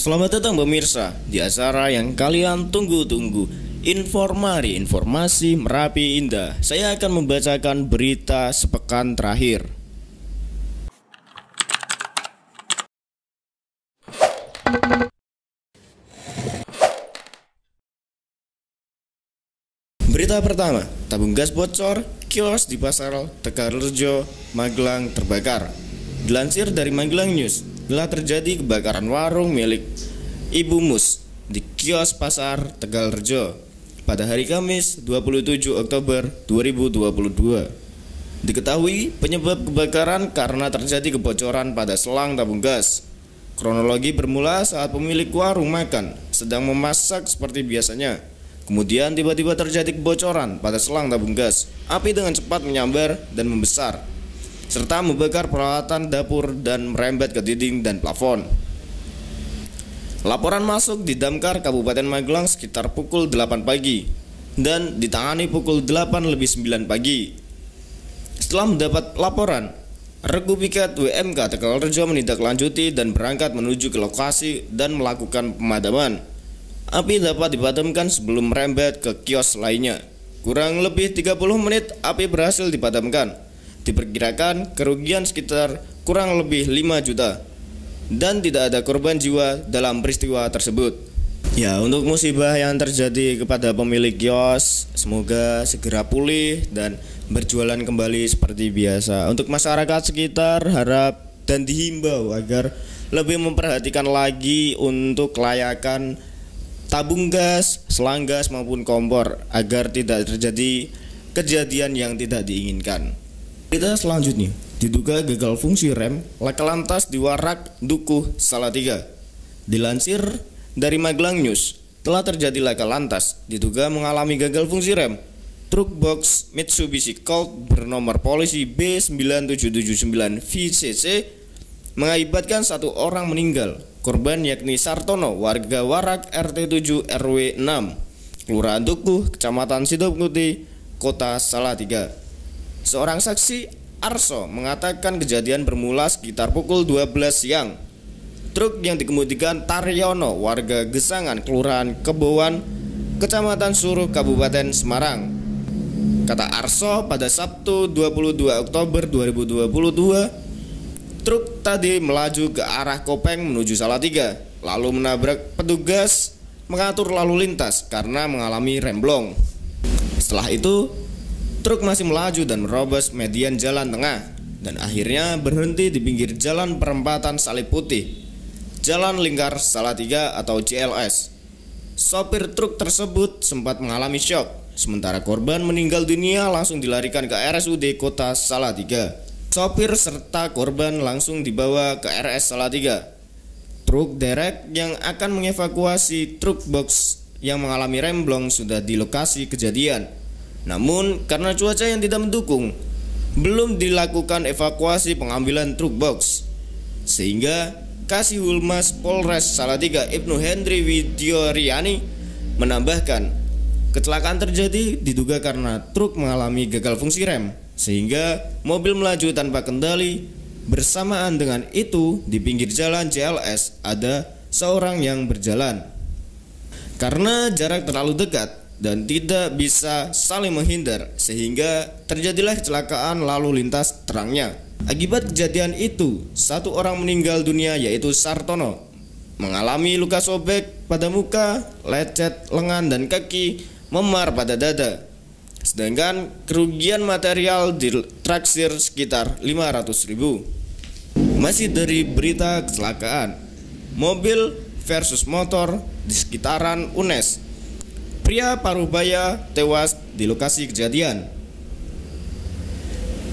Selamat datang pemirsa di acara yang kalian tunggu-tunggu, Informasi Merapi Indah. Saya akan membacakan berita sepekan terakhir. Berita pertama, tabung gas bocor, kios di Pasar Tegalrejo, Magelang terbakar. Dilansir dari Magelang News, telah terjadi kebakaran warung milik Ibu Mus di kios Pasar Tegalrejo pada hari Kamis 27 Oktober 2022. Diketahui penyebab kebakaran karena terjadi kebocoran pada selang tabung gas. Kronologi bermula saat pemilik warung makan sedang memasak seperti biasanya. Kemudian tiba-tiba terjadi kebocoran pada selang tabung gas. Api dengan cepat menyambar dan membesar, serta membakar peralatan dapur dan merembet ke dinding dan plafon. Laporan masuk di Damkar Kabupaten Magelang sekitar pukul 8 pagi dan ditangani pukul 8:09 pagi. Setelah mendapat laporan, Regu Piket WMK Tegalrejo menindaklanjuti dan berangkat menuju ke lokasi dan melakukan pemadaman. Api dapat dipadamkan sebelum merembet ke kios lainnya. Kurang lebih 30 menit api berhasil dipadamkan. Diperkirakan kerugian sekitar kurang lebih 5 juta dan tidak ada korban jiwa dalam peristiwa tersebut. Ya, untuk musibah yang terjadi kepada pemilik kios, semoga segera pulih dan berjualan kembali seperti biasa. Untuk masyarakat sekitar, harap dan dihimbau agar lebih memperhatikan lagi untuk kelayakan tabung gas, selang gas maupun kompor agar tidak terjadi kejadian yang tidak diinginkan. Berita selanjutnya, diduga gagal fungsi rem laka lantas di Warak Dukuh Salatiga. Dilansir dari Magelang News, telah terjadi laka lantas diduga mengalami gagal fungsi rem truk box Mitsubishi Colt bernomor polisi B9779 VCC mengakibatkan satu orang meninggal. Korban yakni Sartono, warga Warak RT 7 RW 6, Kelurahan Dukuh, Kecamatan Sidoputih, Kota Salatiga. Seorang saksi, Arso, mengatakan kejadian bermula sekitar pukul 12 siang. Truk yang dikemudikan Taryono, warga Gesangan, Kelurahan Kebowan, Kecamatan Suruh, Kabupaten Semarang. Kata Arso, pada Sabtu 22 Oktober 2022, truk tadi melaju ke arah Kopeng menuju Salatiga, lalu menabrak petugas mengatur lalu lintas karena mengalami remblong. Setelah itu, truk masih melaju dan merobos median jalan tengah dan akhirnya berhenti di pinggir jalan perempatan Salib Putih, Jalan Lingkar Salatiga atau JLS. Sopir truk tersebut sempat mengalami syok, sementara korban meninggal dunia langsung dilarikan ke RSUD Kota Salatiga. Sopir serta korban langsung dibawa ke RS Salatiga. Truk derek yang akan mengevakuasi truk box yang mengalami remblong sudah di lokasi kejadian. Namun karena cuaca yang tidak mendukung, belum dilakukan evakuasi pengambilan truk box, sehingga Kasih Humas Polres Salatiga Ibnu Hendri Widioriani menambahkan, kecelakaan terjadi diduga karena truk mengalami gagal fungsi rem sehingga mobil melaju tanpa kendali. Bersamaan dengan itu, di pinggir jalan JLS ada seorang yang berjalan. Karena jarak terlalu dekat dan tidak bisa saling menghindar, sehingga terjadilah kecelakaan lalu lintas terangnya. Akibat kejadian itu, satu orang meninggal dunia yaitu Sartono, mengalami luka sobek pada muka, lecet lengan dan kaki, memar pada dada. Sedangkan kerugian material ditaksir sekitar 500.000. Masih dari berita kecelakaan, mobil versus motor di sekitaran UNES. Pria Parubaya tewas di lokasi kejadian.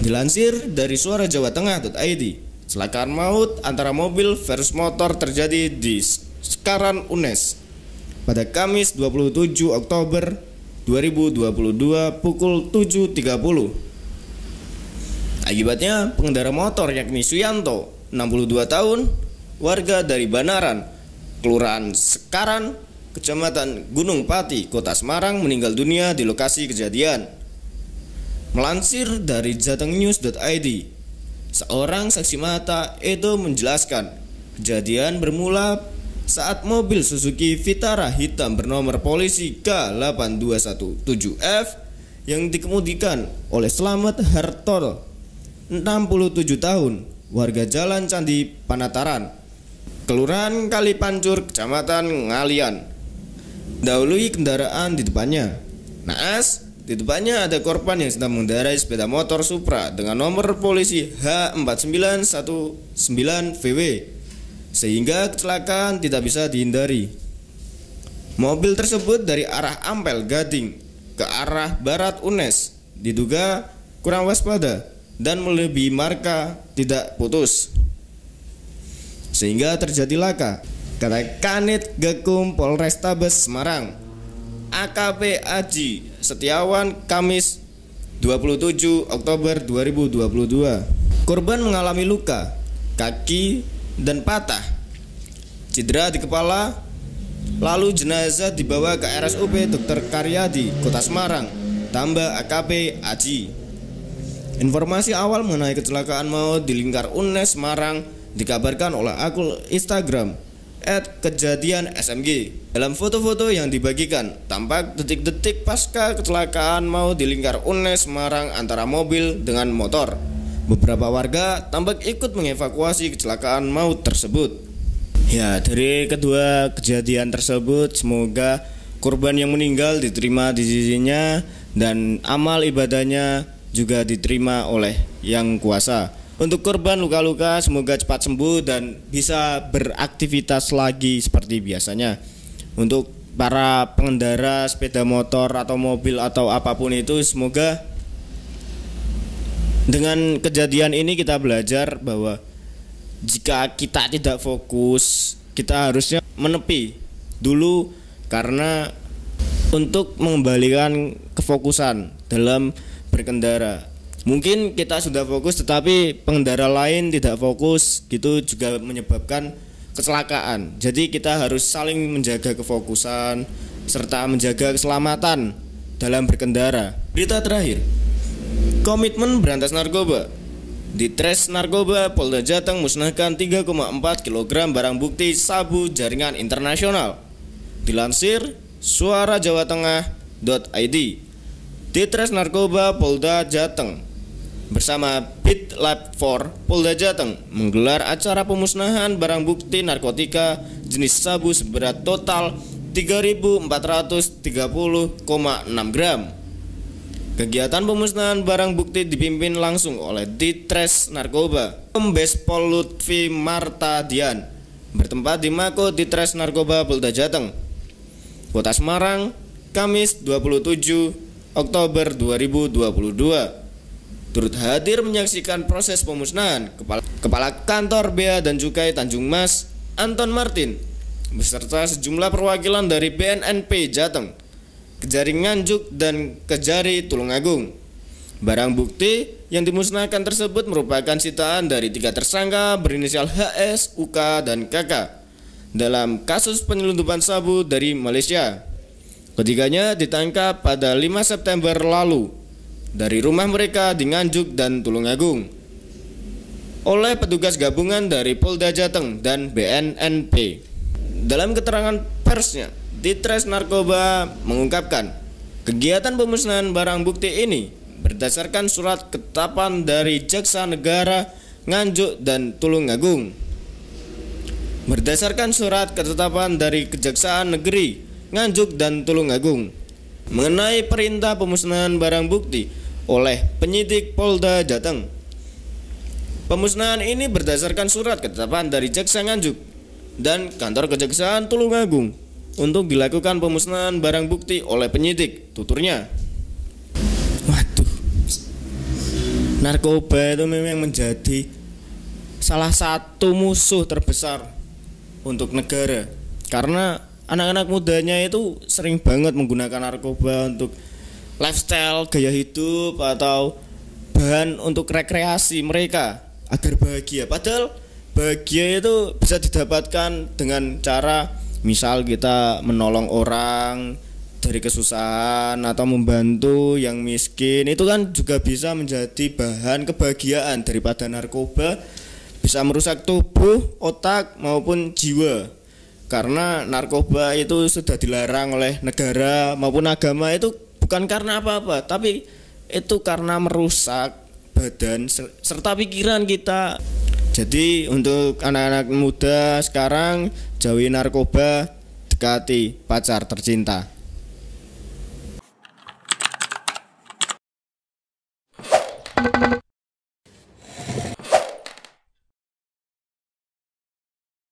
Dilansir dari Suara Jawa Tengah.id, kecelakaan maut antara mobil versus motor terjadi di sekitaran UNES pada Kamis 27 Oktober 2022 pukul 7.30. Akibatnya pengendara motor yakni Suyanto, 62 tahun, warga dari Banaran, Kelurahan Sekaran, Kecamatan Gunung Pati, Kota Semarang meninggal dunia di lokasi kejadian. Melansir dari jatengnews.id, seorang saksi mata itu menjelaskan kejadian bermula saat mobil Suzuki Vitara hitam bernomor polisi K8217F yang dikemudikan oleh Slamet Hartono 67 tahun, warga Jalan Candi Panataran, Kelurahan Kalipancur, Kecamatan Ngalian, dahului kendaraan di depannya. Naas, di depannya ada korban yang sedang mengendarai sepeda motor Supra dengan nomor polisi H4919VW, sehingga kecelakaan tidak bisa dihindari. Mobil tersebut dari arah Ampel Gading ke arah Barat Unes diduga kurang waspada dan melebihi marka tidak putus, sehingga terjadi laka, kata Kanit Gakum Polrestabes Semarang AKP Aji Setiawan Kamis 27 Oktober 2022. Korban mengalami luka kaki dan patah, cedera di kepala. Lalu jenazah dibawa ke RSUP Dr. Karyadi, Kota Semarang, tambah AKP Aji. Informasi awal mengenai kecelakaan maut di lingkar Unes Semarang dikabarkan oleh akun Instagram @kejadian_smg. Dalam foto-foto yang dibagikan, tampak detik-detik pasca kecelakaan maut di lingkar Unes Semarang antara mobil dengan motor. Beberapa warga tampak ikut mengevakuasi kecelakaan maut tersebut. Ya, dari kedua kejadian tersebut, semoga korban yang meninggal diterima di sisinya dan amal ibadahnya juga diterima oleh Yang Kuasa. Untuk korban luka-luka, semoga cepat sembuh dan bisa beraktivitas lagi seperti biasanya. Untuk para pengendara sepeda motor atau mobil atau apapun itu, semoga dengan kejadian ini kita belajar bahwa jika kita tidak fokus, kita harusnya menepi dulu karena untuk mengembalikan kefokusan dalam berkendara. Mungkin kita sudah fokus tetapi pengendara lain tidak fokus, gitu juga menyebabkan kecelakaan. Jadi kita harus saling menjaga kefokusan serta menjaga keselamatan dalam berkendara. Berita terakhir, komitmen berantas narkoba. Ditres Narkoba Polda Jateng musnahkan 3,4 kg barang bukti sabu jaringan internasional. Dilansir Suara Jawa Tengah.id, Ditres Narkoba Polda Jateng bersama Bit Lab 4 Polda Jateng menggelar acara pemusnahan barang bukti narkotika jenis sabu seberat total 3.430,6 gram. Kegiatan pemusnahan barang bukti dipimpin langsung oleh Ditres Narkoba Kombes Pol Lutfi Martadian, bertempat di Mako Ditres Narkoba Polda Jateng, Kota Semarang, Kamis 27 Oktober 2022. Turut hadir menyaksikan proses pemusnahan Kepala Kantor Bea dan Cukai Tanjung Mas Anton Martin beserta sejumlah perwakilan dari BNNP Jateng, Kejari Nganjuk dan Kejari Tulungagung. Barang bukti yang dimusnahkan tersebut merupakan sitaan dari 3 tersangka berinisial HS, UK, dan KK dalam kasus penyelundupan sabu dari Malaysia. Ketiganya ditangkap pada 5 September lalu dari rumah mereka di Nganjuk dan Tulungagung oleh petugas gabungan dari Polda Jateng dan BNNP. Dalam keterangan persnya, Ditres Narkoba mengungkapkan kegiatan pemusnahan barang bukti ini berdasarkan surat ketetapan dari Jaksa Negara Nganjuk dan Tulungagung. Berdasarkan surat ketetapan dari Kejaksaan Negeri Nganjuk dan Tulungagung mengenai perintah pemusnahan barang bukti oleh penyidik Polda Jateng. Pemusnahan ini berdasarkan surat ketetapan dari Jaksa Nganjuk dan Kantor Kejaksaan Tulungagung untuk dilakukan pemusnahan barang bukti oleh penyidik, tuturnya. Waduh, narkoba itu memang menjadi salah satu musuh terbesar untuk negara, karena anak-anak mudanya itu sering banget menggunakan narkoba untuk lifestyle, gaya hidup, atau bahan untuk rekreasi mereka agar bahagia. Padahal bahagia itu bisa didapatkan dengan cara misal kita menolong orang dari kesusahan atau membantu yang miskin. Itu kan juga bisa menjadi bahan kebahagiaan daripada narkoba bisa merusak tubuh, otak maupun jiwa. Karena narkoba itu sudah dilarang oleh negara maupun agama, itu bukan karena apa-apa, tapi itu karena merusak badan serta pikiran kita. Jadi untuk anak-anak muda sekarang, jauhi narkoba, dekati pacar tercinta.